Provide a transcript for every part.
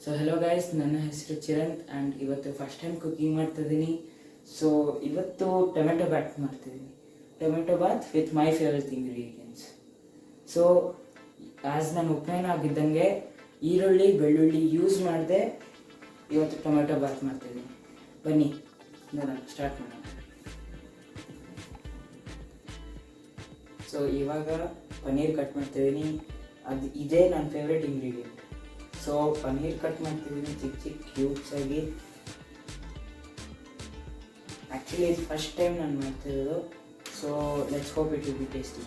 So hello guys, ನನ್ನ ಹೆಸರು Chiran and ಇವತ್ತು ಫಸ್ಟ್ ಟೈಮ್ ಕುಕಿಂಗ್ ಮಾಡ್ತಿದ್ದೀನಿ. ಸೊ ಇವತ್ತು ಟೊಮೆಟೊ ಬಾತ್ ಮಾಡ್ತಿದ್ದೀನಿ. Tomato bath with my favourite ingredients. So as ನಾನು ಉಪನಯನ ಆಗಿದ್ದಂಗೆ ಈರುಳ್ಳಿ ಬೆಳ್ಳುಳ್ಳಿ ಯೂಸ್ ಮಾಡದೆ ಇವತ್ತು ಟೊಮೆಟೊ ಬಾತ್ ಮಾಡ್ತಿದ್ದೀನಿ. ಬನ್ನಿ ನೋಡೋಣ, ಸ್ಟಾರ್ಟ್ ಮಾಡೋಣ. ಸೊ ಇವಾಗ ಪನ್ನೀರ್ ಕಟ್ ಮಾಡ್ತಿದ್ದೀನಿ. ಇದೇ ನನ್ನ favourite ingredient. So paneer cut ಮಾಡ್ತಿದ್ದೀನಿ ಚಿಕ್ಕ ಚಿಕ್ಕ ಕ್ಯೂಬ್ಸ್ ಆಗಿ. ಆ್ಯಕ್ಚುಲಿ ಇದು ಫಸ್ಟ್ ಟೈಮ್ ನಾನು ಮಾಡ್ತಿರೋದು. So let's hope it will be tasty.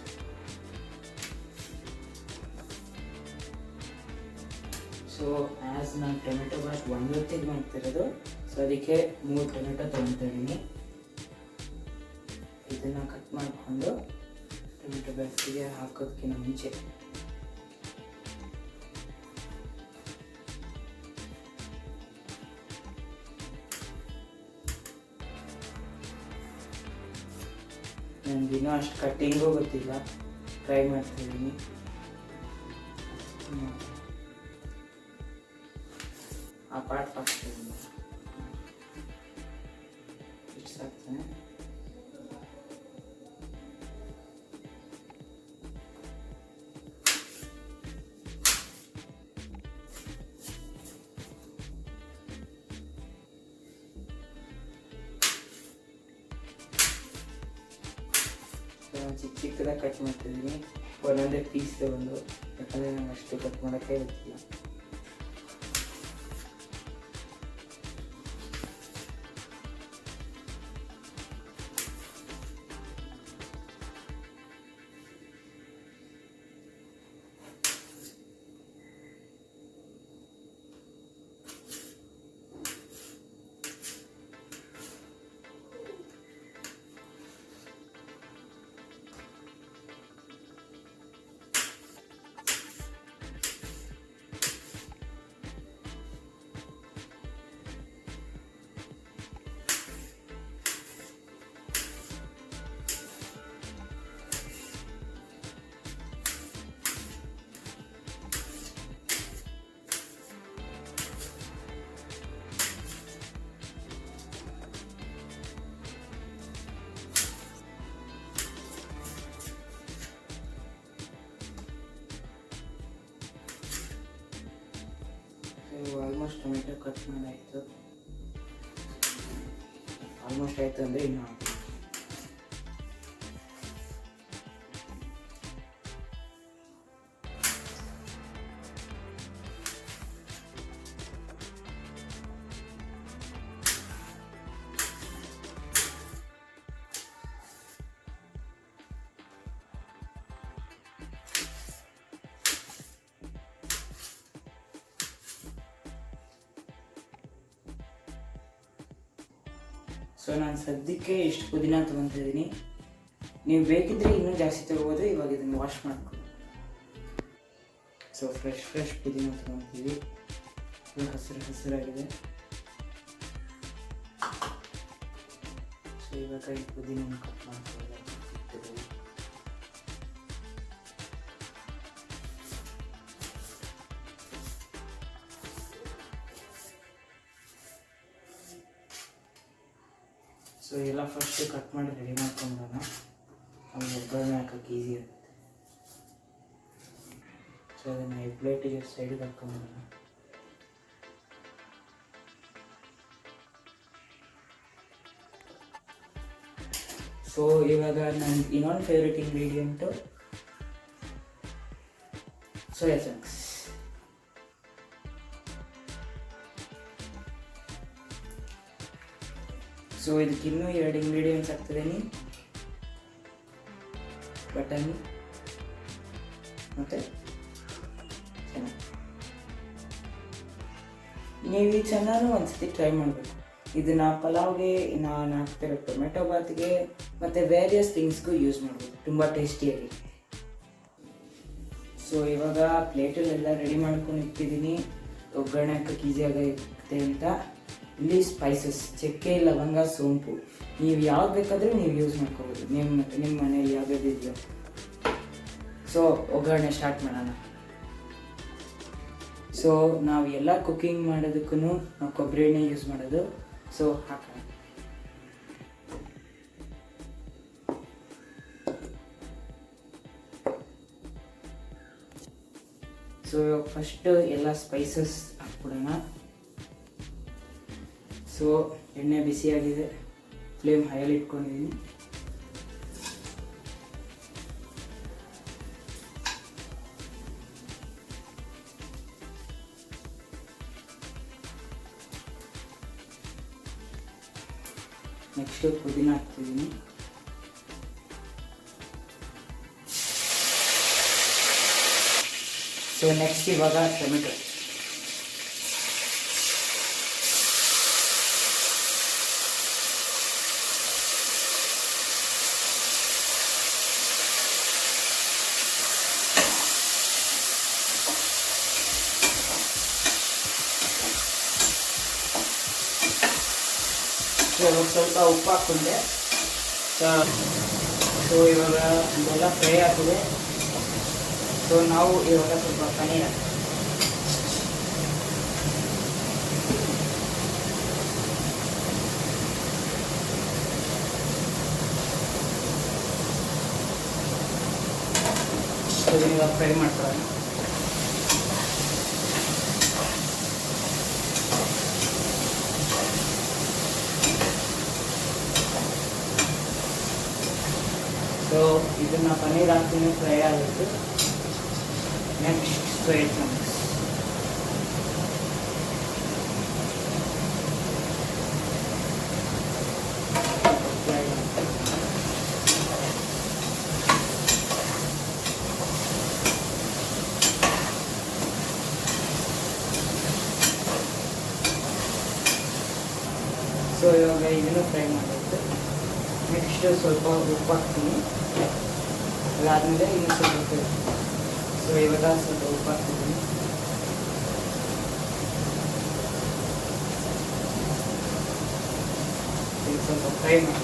So as ನಾನು ಟೊಮೆಟೊ ಬಾತ್ ಒಂದು ಹೊತ್ತಿಗೆ ಮಾಡ್ತಿರೋದು, ಸೊ ಅದಕ್ಕೆ 3 ಟೊಮೆಟೊ ತೊಗೊತಿದ್ದೀನಿ. ಇದನ್ನು ಕಟ್ ಮಾಡಿಕೊಂಡು ಟೊಮೆಟೊ ಬಾತ್ಗೆ ಹಾಕೋದಕ್ಕಿಂತ ಮುಂಚೆ ನನಗಿನ್ನೂ ಅಷ್ಟು ಕಟ್ಟಿಂಗೂ ಗೊತ್ತಿಲ್ಲ, ಟ್ರೈ ಮಾಡ್ತಿದ್ದೀನಿ. ಆ ಪಾರ್ಟ್ ಹಾಕ್ತಿದ್ದೀನಿ ಇಷ್ಟು ಹಾಕ್ತೇನೆ. ಚಿಕ್ಕ ಚಿಕ್ಕದಾಗಿ ಕಟ್ ಮಾಡ್ತಿದ್ದೀನಿ. ಒಂದೊಂದೇ ಪೀಸ್ ತಗೊಂಡು, ಯಾಕಂದರೆ ನಂಗೆ ಅಷ್ಟು ಕಟ್ ಮಾಡೋಕ್ಕೆ ಗೊತ್ತಿಲ್ಲ. ಆಲ್ಮೋಸ್ಟ್ ಟೊಮೆಟೊ ಕಟ್ ಮಾಡಾಯಿತು. ಆಲ್ಮೋಸ್ಟ್ ಆಯಿತು ಅಂದರೆ ಇನ್ನೂ ಹಾಕಿ. ಸೊ ನಾನು ಸದ್ಯಕ್ಕೆ ಇಷ್ಟು ಪುದೀನ ತೊಗೊತಿದ್ದೀನಿ. ನೀವು ಬೇಕಿದ್ದರೆ ಇನ್ನೂ ಜಾಸ್ತಿ ತೊಗೋಬೋದು. ಇವಾಗ ಇದನ್ನು ವಾಶ್ ಮಾಡ್ಕೊಳ್ಳಿ. ಸೊ ಫ್ರೆಶ್ ಪುದೀನ ತೊಗೊತೀವಿ. ಹಸಿರಾಗಿದೆ. ಸೊ ಇವಾಗ ಈ ಪುದೀನ ಕಟ್ ಮಾಡ್ಕೊಳ್ಳಿ. ಸೊ ಎಲ್ಲ ಫಸ್ಟು ಕಟ್ ಮಾಡಿ ರೆಡಿ ಮಾಡ್ಕೊಂಡಾಗ ಆಮೇಲೆ ಒಗ್ಗರಣೆ ಹಾಕೋಕ್ಕೆ ಈಸಿ ಇರುತ್ತೆ. ಸೊ ಅದನ್ನು ಈ ಪ್ಲೇಟಿಗೆ ಸೈಡಿಗೆ ಹಾಕ್ಕೊಂಡ್ಬರೋಣ. ಸೊ ಇವಾಗ ನನ್ನ ಇನ್ನೊಂದು favourite ingredient soya chunks. So ಇದಕ್ಕೆ ಇನ್ನೂ 2 ಇಂಗ್ರೀಡಿಯೆಂಟ್ಸ್ ಹಾಕ್ತಿದ್ದೀನಿ. ಬಟಾಣಿ ಮತ್ತು ಚೆನ್ನ. ನೀವು ಈ ಚೆನ್ನಾನು ಒಂದ್ಸತಿ ಟ್ರೈ ಮಾಡಬೇಕು. ಇದನ್ನು ಪಲಾವ್ಗೆ, ನಾನು ಹಾಕ್ತಿರೋ ಟೊಮೆಟೊ ಬಾತ್ಗೆ ಮತ್ತು ವೇರಿಯಸ್ ಥಿಂಗ್ಸ್ಗೂ ಯೂಸ್ ಮಾಡ್ಬೋದು, ತುಂಬ ಟೇಸ್ಟಿಯಾಗಿ. ಸೊ ಇವಾಗ ಪ್ಲೇಟಲ್ಲೆಲ್ಲ ರೆಡಿ ಮಾಡ್ಕೊಂಡು ಇಟ್ಟಿದ್ದೀನಿ. ಒಗ್ಗರಣೆ ಹಾಕೋಕ್ಕೆ ಈಸಿ ಆಗುತ್ತೆ ಅಂತ ಇಲ್ಲಿ ಸ್ಪೈಸಸ್, ಚಕ್ಕೆ, ಲವಂಗ, ಸೋಂಪು, ನೀವು ಯಾವ್ದು ಬೇಕಾದರೂ ನೀವು ಯೂಸ್ ಮಾಡ್ಕೋಬೋದು. ನಿಮ್ಮ ಮನೇಲಿ ಯಾವ್ಯಾವ್ದು ಇದೆಯೋ. ಸೊ ಒಗ್ಗರಣೆ ಸ್ಟಾರ್ಟ್ ಮಾಡೋಣ. ಸೊ ನಾವು ಎಲ್ಲ ಕುಕ್ಕಿಂಗ್ ಮಾಡೋದಕ್ಕೂ ನಾವು ಕೊಬ್ಬರಿ ಎಣ್ಣೆ ಯೂಸ್ ಮಾಡೋದು. ಸೊ ಹಾಕೋಣ. ಸೊ ಫಸ್ಟ್ ಎಲ್ಲ ಸ್ಪೈಸಸ್ ಹಾಕ್ಬಿಡೋಣ. ಸೊ ಎಣ್ಣೆ ಬಿಸಿಯಾಗಿದೆ, ಫ್ಲೇಮ್ ಹೈಯಲ್ಲಿ ಇಟ್ಕೊಂಡಿದ್ದೀನಿ. ನೆಕ್ಸ್ಟ್ ಪುದೀನ ಹಾಕ್ತಿದ್ದೀನಿ. ಸೊ ನೆಕ್ಸ್ಟ್ ಇವಾಗ ಟೊಮೆಟೊ. ಸ್ವಲ್ಪ ಉಪ್ಪು ಹಾಕ್ಕೊಂಡೆ. ಸೊ ಇವಾಗ ಇದೆಲ್ಲ ಫ್ರೈ ಆಗಿದೆ. ಸೊ ನಾವು ಇವಾಗ ಸ್ವಲ್ಪ ಪನ್ನೀರ್ ಹಾಕ್ತೀವಿ. ಸೊ ಇವಾಗ ಫ್ರೈ ಮಾಡ್ಕೊಳ್ಳೋಣ. ಸೊ ಇದನ್ನು ಪನ್ನೀರ್ ಹಾಕ್ತೀನಿ, ಫ್ರೈ ಆಗುತ್ತೆ. Next square ಚಮಚ್. ಸೊ ಇವಾಗ ಇದನ್ನು ಫ್ರೈ ಮಾಡಬೇಕು. ನೆಕ್ಸ್ಟ್ ಸ್ವಲ್ಪ ಉಪ್ಪು ಹಾಕ್ತೀನಿ. ಅದಾದಮೇಲೆ ಇನ್ನು ಸ್ವಲ್ಪ. ಸೊ ಇವಾಗ ಸ್ವಲ್ಪ ಉಪ್ಪು ಹಾಕ್ತಿದ್ದೀನಿ. ಸ್ವಲ್ಪ ಫ್ರೈ ಮಾಡಿ.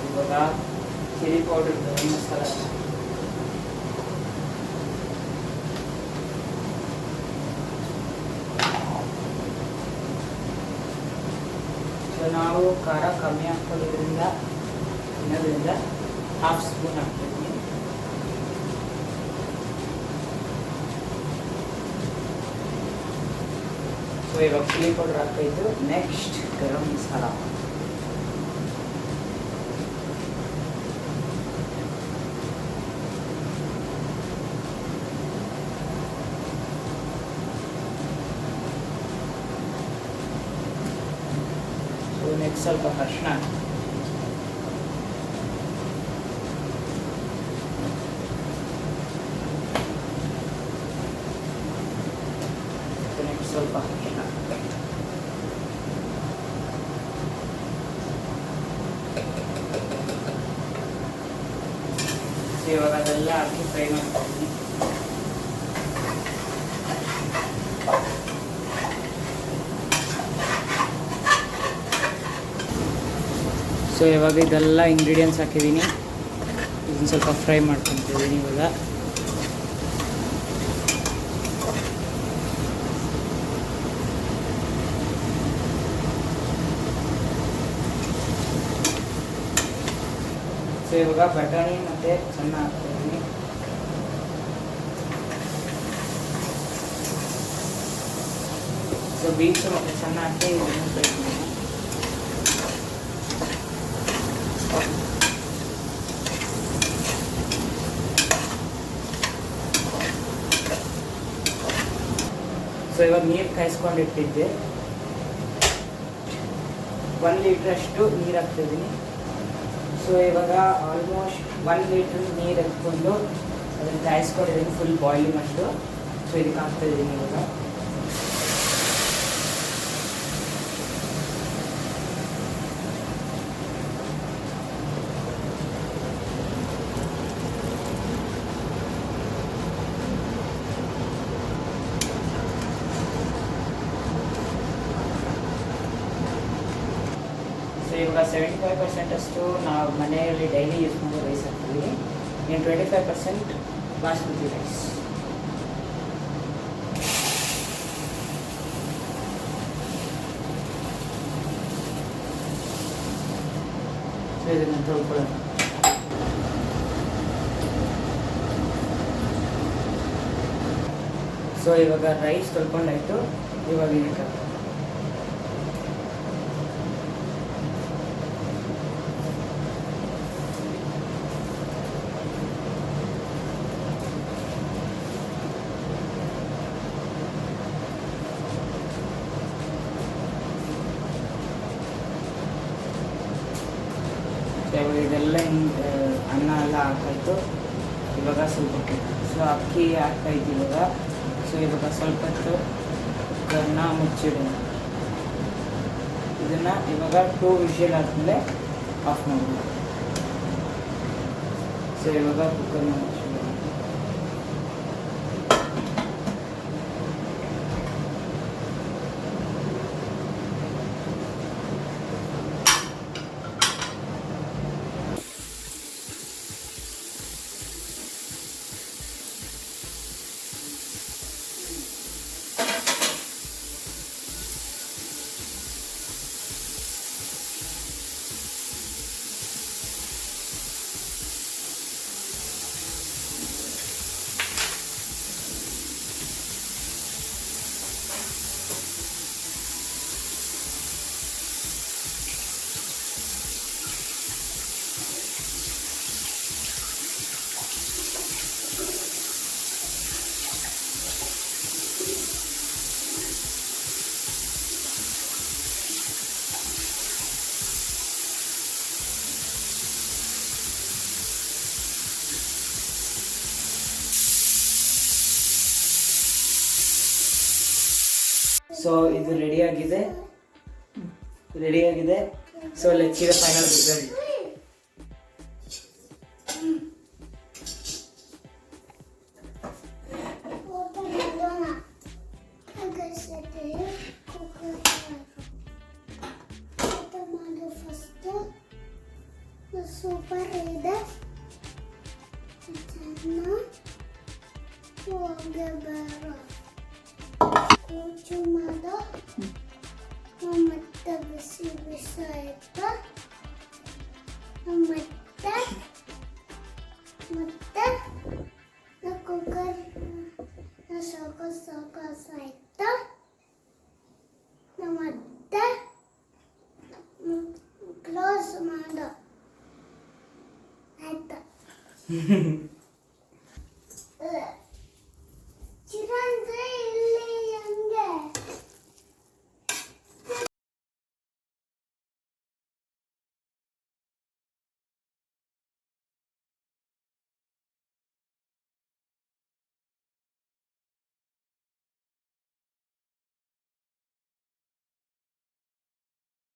ಇವಾಗ chilli powder, garam masala. So ನಾವು ಖಾರ ಕಮ್ಮಿ ಹಾಕೋದ್ರಿಂದ ತಿನ್ನೋದ್ರಿಂದ 1/2 ಸ್ಪೂನ್ ಹಾಕ್ತಿದ್ದೀನಿ. ಸೊ ಇವಾಗ chilli powder ಹಾಕ್ತಾಯಿದ್ದು. Next garam masala. Next ಸ್ವಲ್ಪ ಅರಿಶಿನ. ನೆಕ್ಸ್ಟ್ ಸ್ವಲ್ಪ ಅರಿಶಿನ. ಇವಾಗ ಅದೆಲ್ಲ ಹಾಕಿ ಫ್ರೈ ಮಾಡ್ತೀನಿ. ಸೊ ಇವಾಗ ಇದೆಲ್ಲ ಇಂಗ್ರೀಡಿಯೆಂಟ್ಸ್ ಹಾಕಿದ್ದೀನಿ. ಇದನ್ನು ಸ್ವಲ್ಪ ಫ್ರೈ ಮಾಡ್ಕೊತಿದ್ದೀನಿ ಇವಾಗ. ಸೊ ಇವಾಗ ಬಟಾಣಿ ಮತ್ತು ಚೆನ್ನ ಹಾಕ್ತಿದ್ದೀನಿ. ಸೊ ಬೀನ್ಸು ಮತ್ತು ಚೆನ್ನ ಹಾಕಿ ಇದನ್ನು ಫ್ರೈ ಮಾಡಿ. ಸೊ ಇವಾಗ ನೀರು ಕಾಯಿಸ್ಕೊಂಡಿಟ್ಟಿದ್ದೆ. 1 ಲೀಟ್ರಷ್ಟು ನೀರು ಹಾಕ್ತಿದ್ದೀನಿ. ಸೊ ಇವಾಗ ಆಲ್ಮೋಸ್ಟ್ 1 ಲೀಟ್ರ್ ನೀರು ಹಾಕ್ಕೊಂಡು ಅದನ್ನು ಕಾಯಿಸ್ಕೊಂಡಿದ್ದೀನಿ, ಫುಲ್ ಬಾಯ್ಲಿಂಗ್ ಅಷ್ಟು. ಸೊ ಇದಕ್ಕೆ ಹಾಕ್ತಾಯಿದ್ದೀನಿ ಇವಾಗ. 75% ಅಷ್ಟು ನಾವು ಮನೆಯಲ್ಲಿ ಡೈಲಿ ಯೂಸ್ ಮಾಡೋ ರೈಸ್ ಹಾಕ್ತೀವಿ. ಇನ್ನು 25% ಬಾಸ್ಮತಿ ರೈಸ್. ಸೊ ಇದನ್ನು ತೊಳ್ಕೊಳ್ಳೋಣ. ಸೊ ಇವಾಗ ರೈಸ್ ತೊಳ್ಕೊಂಡಾಯ್ತು. ಇವಾಗ ಇದಕ್ಕೆ ಇವಾಗ ಇದೆಲ್ಲ ಹಿಂಗೆ ಅನ್ನ ಎಲ್ಲ ಹಾಕಾಯ್ತು. ಇವಾಗ ಸ್ವಲ್ಪ ಸೊ ಅಕ್ಕಿ ಹಾಕಾಯ್ತು ಇವಾಗ. ಸೊ ಇವಾಗ ಸ್ವಲ್ಪ ಹೊತ್ತು ಕುಕ್ಕರ್ನ ಮುಚ್ಚಿಡೋಣ. ಇದನ್ನು ಇವಾಗ 2 ವಿಷಲ್ ಆದಮೇಲೆ ಆಫ್ ಮಾಡೋಣ. ಸೊ ಇವಾಗ ಕುಕ್ಕರ್ನ ಮುಚ್ಚಿಡೋಣ. ಸೊ ಇದು ರೆಡಿಯಾಗಿದೆ. So let's see the final result. Super ಇದೆ. ಕೂಚು ಮಾಡೋ ಮತ್ತೆ ಬಿಸಿ ಆಯ್ತು. ಮತ್ತೆ ಕುಕ್ಕರ್ ಸಾಕಾಯ್ತು. ಮತ್ತೆ ಕ್ಲೋಸ್ ಮಾಡೋ ಆಯ್ತು.